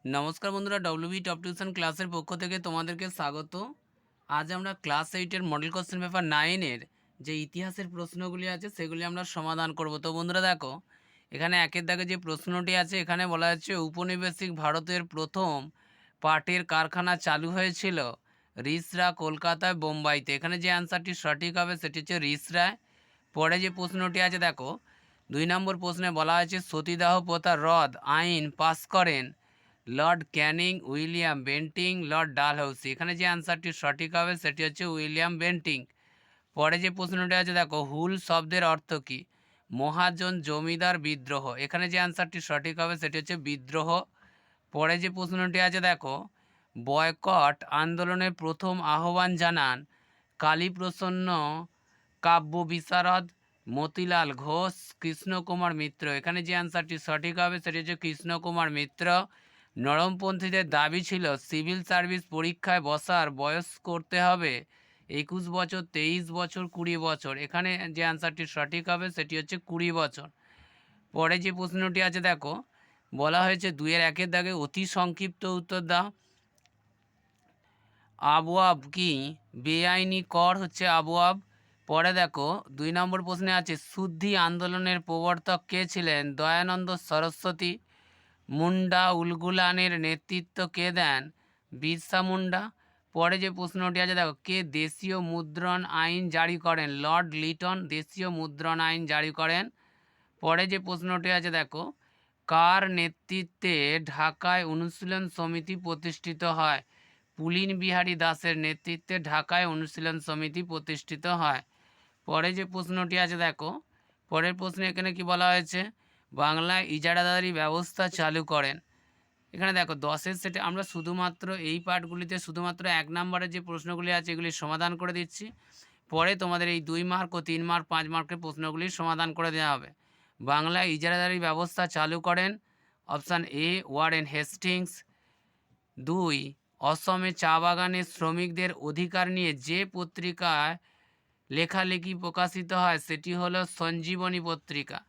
নমস্কার বন্ধুরা, WB top tuition ক্লাসের পক্ষ থেকে তোমাদেরকে স্বাগত। আজ আমরা ক্লাস 8-এর মডেল কোশ্চেন পেপার 9-এর যে ইতিহাসের প্রশ্নগুলি আছে সেগুলি আমরা সমাধান করব। তো বন্ধুরা দেখো, এখানে একের দাগে যে প্রশ্নটি আছে এখানে বলা হচ্ছে উপনিবেশিক ভারতের প্রথম পাটের কারখানা চালু হয়েছিল রিসরা, কলকাতায়, বোম্বাইতে। এখানে যে অ্যান্সারটি সঠিক হবে সেটি হচ্ছে রিসরায়। পরে যে প্রশ্নটি আছে দেখো, 2 নম্বর প্রশ্নে বলা হয়েছে সতীদাহ প্রথা রদ আইন পাস করেন Lord Canning, William Bentinck, Lord Dalhousie. এখানে যে অ্যান্সারটি সঠিক হবে সেটি হচ্ছে উইলিয়াম বেন্টিং। পরে যে প্রশ্নটি আছে দেখো, হুল শব্দের অর্থ কী? মহাজন, জমিদার, বিদ্রোহ। এখানে যে অ্যান্সারটি সঠিক হবে সেটি হচ্ছে বিদ্রোহ। পরে যে প্রশ্নটি আছে দেখো, বয়কট আন্দোলনের প্রথম আহ্বান জানান কালীপ্রসন্ন কাব্য বিশারদ, মতিলাল ঘোষ, কৃষ্ণকুমার মিত্র। এখানে যে অ্যান্সারটি সঠিক হবে সেটি হচ্ছে কৃষ্ণকুমার মিত্র। নরমপন্থীদের দাবি ছিল সিভিল সার্ভিস পরীক্ষায় বসার বয়স করতে হবে 21 বছর, 23 বছর, 20 বছর। এখানে যে অ্যান্সারটি সঠিক হবে সেটি হচ্ছে 20 বছর। পরে যে প্রশ্নটি আছে দেখো, বলা হয়েছে 2-এর 1-এর দাগে অতি সংক্ষিপ্ত উত্তর দাও। আবওয়াব কি? বেআইনি কর হচ্ছে আবওয়াব। পরে দেখো 2 নম্বর প্রশ্নে আছে শুদ্ধি আন্দোলনের প্রবর্তক কে ছিলেন? দয়ানন্দ সরস্বতী। মুন্ডা উলগুলানের নেতৃত্ব কে দেন? বিরসা মুন্ডা। পরে যে প্রশ্নটি আছে দেখো, কে দেশীয় মুদ্রণ আইন জারি করেন? লর্ড লিটন দেশীয় মুদ্রণ আইন জারি করেন। পরে যে প্রশ্নটি আছে দেখো, কার নেতৃত্বে ঢাকায় অনুশীলন সমিতি প্রতিষ্ঠিত হয়? পুলিন বিহারী দাসের নেতৃত্বে ঢাকায় অনুশীলন সমিতি প্রতিষ্ঠিত হয়। পরে যে প্রশ্নটি আছে দেখো, পরের প্রশ্নে এখানে কি বলা হয়েছে? বাংলায় ইজারাদারি ব্যবস্থা চালু করেন। এখানে দেখো 10-এর সেটে আমরা শুধুমাত্র এই পার্টগুলিতে শুধুমাত্র 1 নম্বরের যে প্রশ্নগুলি আছে এগুলি সমাধান করে দিচ্ছি। পরে তোমাদের এই 2 মার্ক ও 3 মার্ক 5 মার্কের প্রশ্নগুলির সমাধান করে দেওয়া হবে। বাংলায় ইজারাদারি ব্যবস্থা চালু করেন অপশান এ ওয়ারেন হেস্টিংস। 2, অসমে চা বাগানের শ্রমিকদের অধিকার নিয়ে যে পত্রিকায় লেখালেখি প্রকাশিত হয় সেটি হলো সঞ্জীবনী পত্রিকা।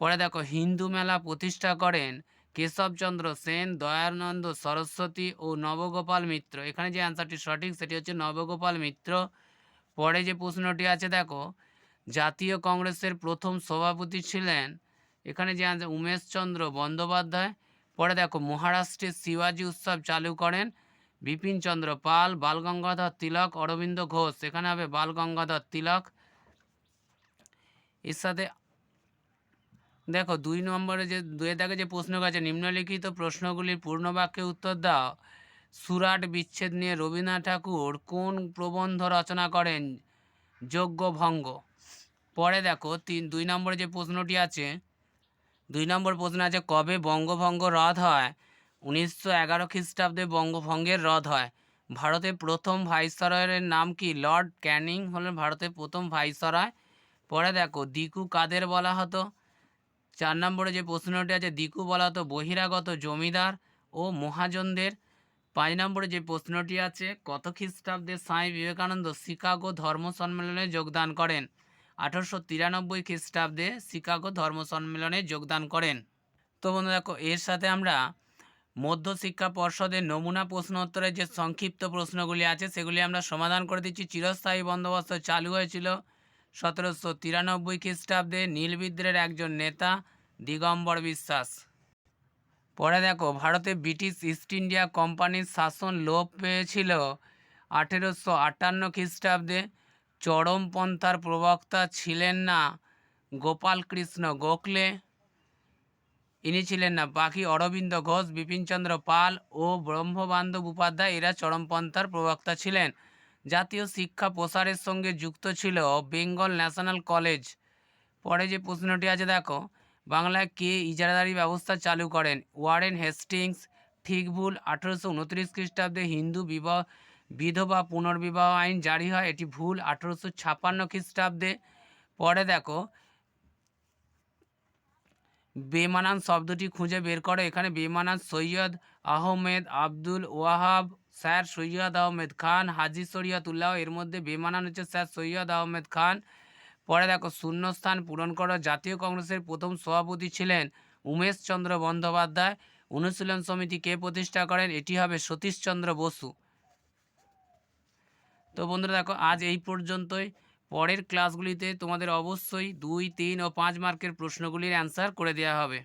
পরে দেখো, হিন্দু মেলা প্রতিষ্ঠা করেন কেশবচন্দ্র সেন, দয়ানন্দ সরস্বতী ও নবগোপাল মিত্র। এখানে যে অ্যান্সারটি সঠিক সেটি হচ্ছে নবগোপাল মিত্র। পরে যে প্রশ্নটি আছে দেখো, জাতীয় কংগ্রেসের প্রথম সভাপতি ছিলেন? এখানে যে অ্যান্সার উমেশচন্দ্র বন্দ্যোপাধ্যায়। পরে দেখো, মহারাষ্ট্রে শিবাজি উৎসব চালু করেন বিপিনচন্দ্র পাল, বালগঙ্গাধর তিলক, অরবিন্দ ঘোষ। এখানে হবে বালগঙ্গাধর তিলক। এর সাথে দেখো 2 নম্বরে যে 2-এর দাগে যে প্রশ্ন আছে, নিম্নলিখিত প্রশ্নগুলির পূর্ণ বাক্যে উত্তর দাও। সুরাট বিচ্ছেদ নিয়ে রবীন্দ্রনাথ ঠাকুর কোন প্রবন্ধ রচনা করেন? যজ্ঞভঙ্গ। পরে দেখো 2 নম্বরে যে প্রশ্নটি আছে, 2 নম্বর প্রশ্ন আছে কবে বঙ্গভঙ্গ রদ হয়? 1911 খ্রিস্টাব্দে বঙ্গভঙ্গের রদ হয়। ভারতের প্রথম ভাইসরয়ের নাম কি? লর্ড ক্যানিং হলেন ভারতের প্রথম ভাইসরয়। পরে দেখো, দিকু কাদের বলা হতো? 4 নম্বরে যে প্রশ্নটি আছে, দিকু বলা হতো বহিরাগত জমিদার ও মহাজনদের। 5 নম্বরে যে প্রশ্নটি আছে, কত খ্রিস্টাব্দে স্বামী বিবেকানন্দ শিকাগো ধর্ম সম্মেলনে যোগদান করেন? 1893 খ্রিস্টাব্দে শিকাগো ধর্ম সম্মেলনে যোগদান করেন। তো বন্ধু দেখো, এর সাথে আমরা মধ্যশিক্ষা পর্ষদের নমুনা প্রশ্ন উত্তরের যে সংক্ষিপ্ত প্রশ্নগুলি আছে সেগুলি আমরা সমাধান করে দিচ্ছি। চিরস্থায়ী বন্দোবস্ত চালু হয়েছিল 1793 খ্রিস্টাব্দে। নীল বিদ্রোহের একজন নেতা দিগম্বর বিশ্বাস। পরে দেখো, ভারতে ব্রিটিশ ইস্ট ইন্ডিয়া কোম্পানির শাসন লোপ পেয়েছিল 1858 খ্রিস্টাব্দে। চরমপন্থার প্রবক্তা ছিলেন না গোপালকৃষ্ণ গোখলে, ইনি ছিলেন না। বাকি অরবিন্দ ঘোষ, বিপিনচন্দ্র পাল ও ব্রহ্মবান্ধব উপাধ্যায় এরা চরমপন্থার প্রবক্তা ছিলেন। জাতীয় শিক্ষা প্রসারের সঙ্গে যুক্ত ছিল বেঙ্গল ন্যাশনাল কলেজ। পরে যে প্রশ্নটি আছে দেখো, বাংলায় কে ইজারাদারি ব্যবস্থা চালু করেন? Warren Hastings. ঠিক ভুল। 1829 খ্রিস্টাব্দে হিন্দু বিধবা পুনর্বিবাহ আইন জারি হয়, এটি ভুল। 1856 খ্রিস্টাব্দে। পরে দেখো, বেমানান শব্দটি খুঁজে বের করো। এখানে বেমানান সৈয়দ আহমেদ, আব্দুল ওয়াহাব, স্যার সৈয়দ আহমেদ খান, হাজি শরিয়তুল্লাহ। এর মধ্যে বেমানান হচ্ছে স্যার সৈয়দ আহমেদ খান। পরে দেখো, শূন্যস্থান পূরণ করো। জাতীয় কংগ্রেসের প্রথম সভাপতি ছিলেন উমেশচন্দ্র বন্দ্যোপাধ্যায়। অনুশীলন সমিতি কে প্রতিষ্ঠা করেন? এটি হবে সতীশচন্দ্র বসু। তো বন্ধুরা দেখো আজ এই পর্যন্তই। পরের ক্লাসগুলিতে তোমাদের অবশ্যই 2, 3 ও 5 মার্কের প্রশ্নগুলির অ্যান্সার করে দেওয়া হবে।